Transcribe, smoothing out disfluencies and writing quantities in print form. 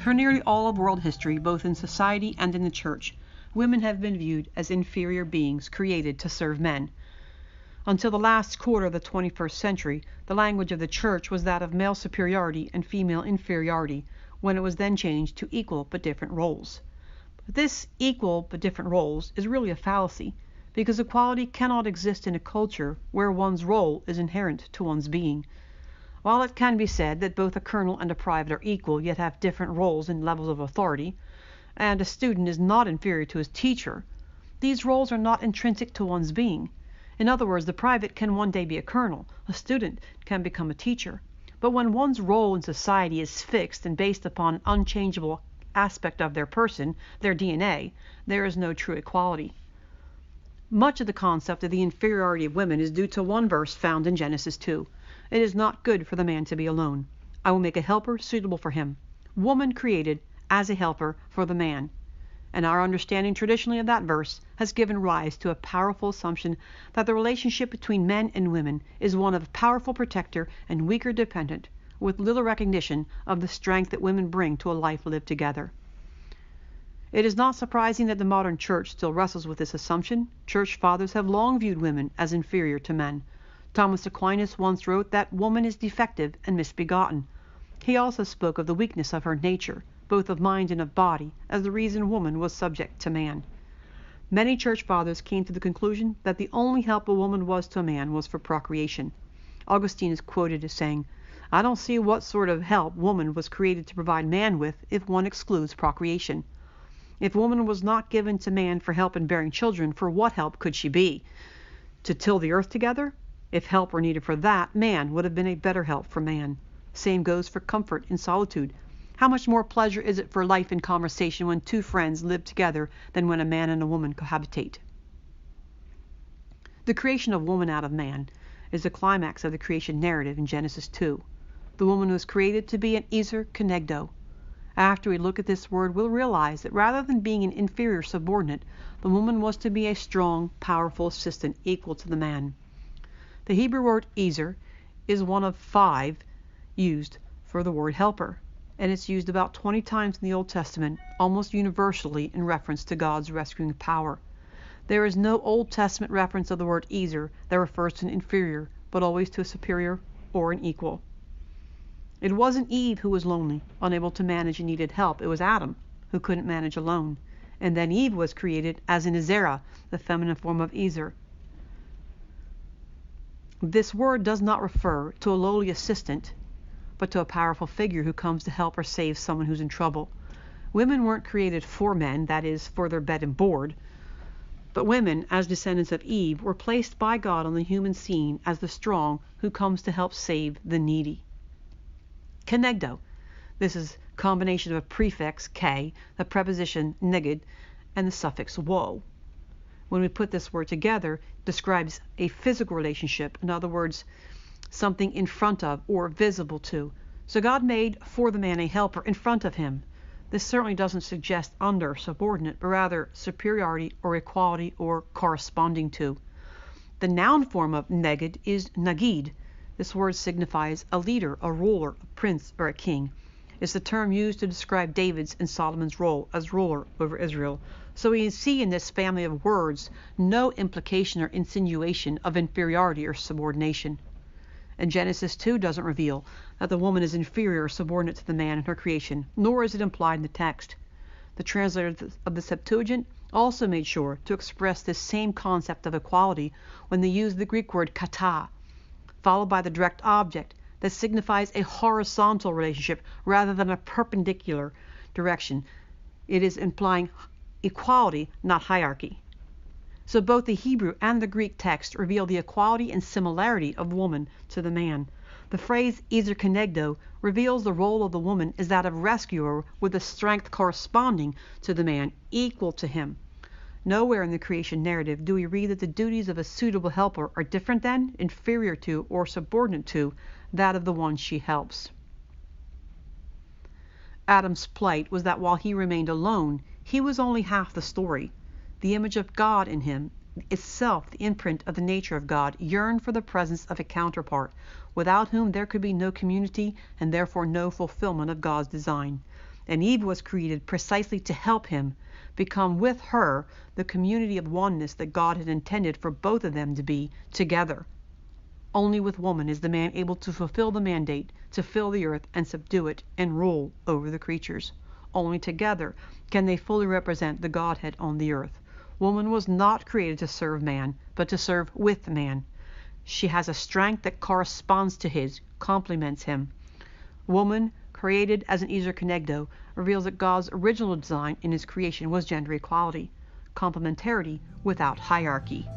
For nearly all of world history, both in society and in the church, women have been viewed as inferior beings created to serve men. Until the last quarter of the 21st century, the language of the church was that of male superiority and female inferiority, when it was then changed to equal but different roles. But this equal but different roles is really a fallacy, because equality cannot exist in a culture where one's role is inherent to one's being. While it can be said that both a colonel and a private are equal, yet have different roles and levels of authority, and a student is not inferior to his teacher, these roles are not intrinsic to one's being. In other words, the private can one day be a colonel, a student can become a teacher. But when one's role in society is fixed and based upon an unchangeable aspect of their person, their DNA, there is no true equality. Much of the concept of the inferiority of women is due to one verse found in Genesis 2. It is not good for the man to be alone. I will make a helper suitable for him. Woman created as a helper for the man. And our understanding traditionally of that verse has given rise to a powerful assumption that the relationship between men and women is one of powerful protector and weaker dependent, with little recognition of the strength that women bring to a life lived together. It is not surprising that the modern church still wrestles with this assumption. Church fathers have long viewed women as inferior to men. Thomas Aquinas once wrote that woman is defective and misbegotten. He also spoke of the weakness of her nature, both of mind and of body, as the reason woman was subject to man. Many church fathers came to the conclusion that the only help a woman was to a man was for procreation. Augustine is quoted as saying, "I don't see what sort of help woman was created to provide man with if one excludes procreation. If woman was not given to man for help in bearing children, for what help could she be? To till the earth together? If help were needed for that, man would have been a better help for man. Same goes for comfort in solitude. How much more pleasure is it for life in conversation when two friends live together than when a man and a woman cohabitate?" The creation of woman out of man is the climax of the creation narrative in Genesis 2. The woman was created to be an Ezer Kenegdo. After we look at this word, we'll realize that rather than being an inferior subordinate, the woman was to be a strong, powerful assistant equal to the man. The Hebrew word Ezer is one of 5 used for the word helper, and it's used about 20 times in the Old Testament, almost universally in reference to God's rescuing power. There is no Old Testament reference of the word Ezer that refers to an inferior, but always to a superior or an equal. It wasn't Eve who was lonely, unable to manage and needed help. It was Adam who couldn't manage alone. And then Eve was created as an Ezera, the feminine form of Ezer. This word does not refer to a lowly assistant, but to a powerful figure who comes to help or save someone who's in trouble. Women weren't created for men, that is, for their bed and board. But women, as descendants of Eve, were placed by God on the human scene as the strong who comes to help save the needy. Kenegdo. This is a combination of a prefix, ke, the preposition neged, and the suffix wo. When we put this word together, it describes a physical relationship, in other words, something in front of or visible to. So God made for the man a helper in front of him. This certainly doesn't suggest under or subordinate, but rather superiority or equality or corresponding to. The noun form of neged is nagid. This word signifies a leader, a ruler, a prince, or a king. It's the term used to describe David's and Solomon's role as ruler over Israel. So we see in this family of words no implication or insinuation of inferiority or subordination. And Genesis 2 doesn't reveal that the woman is inferior or subordinate to the man in her creation, nor is it implied in the text. The translator of the Septuagint also made sure to express this same concept of equality when they used the Greek word kata, followed by the direct object that signifies a horizontal relationship rather than a perpendicular direction. It is implying equality, not hierarchy. So both the Hebrew and the Greek text reveal the equality and similarity of woman to the man. The phrase Ezer Kenegdo reveals the role of the woman as that of rescuer with a strength corresponding to the man, equal to him. Nowhere in the creation narrative do we read that the duties of a suitable helper are different than, inferior to, or subordinate to that of the one she helps. Adam's plight was that while he remained alone, he was only half the story. The image of God in him, itself the imprint of the nature of God, yearned for the presence of a counterpart, without whom there could be no community and therefore no fulfillment of God's design. and Eve was created precisely to help him become with her the community of oneness that God had intended for both of them to be together. Only with woman is the man able to fulfill the mandate to fill the earth and subdue it and rule over the creatures. Only together can they fully represent the Godhead on the earth. Woman was not created to serve man, but to serve with man. She has a strength that corresponds to his, complements him. Woman, created as an Ezer Kenegdo, reveals that God's original design in his creation was gender equality, complementarity without hierarchy.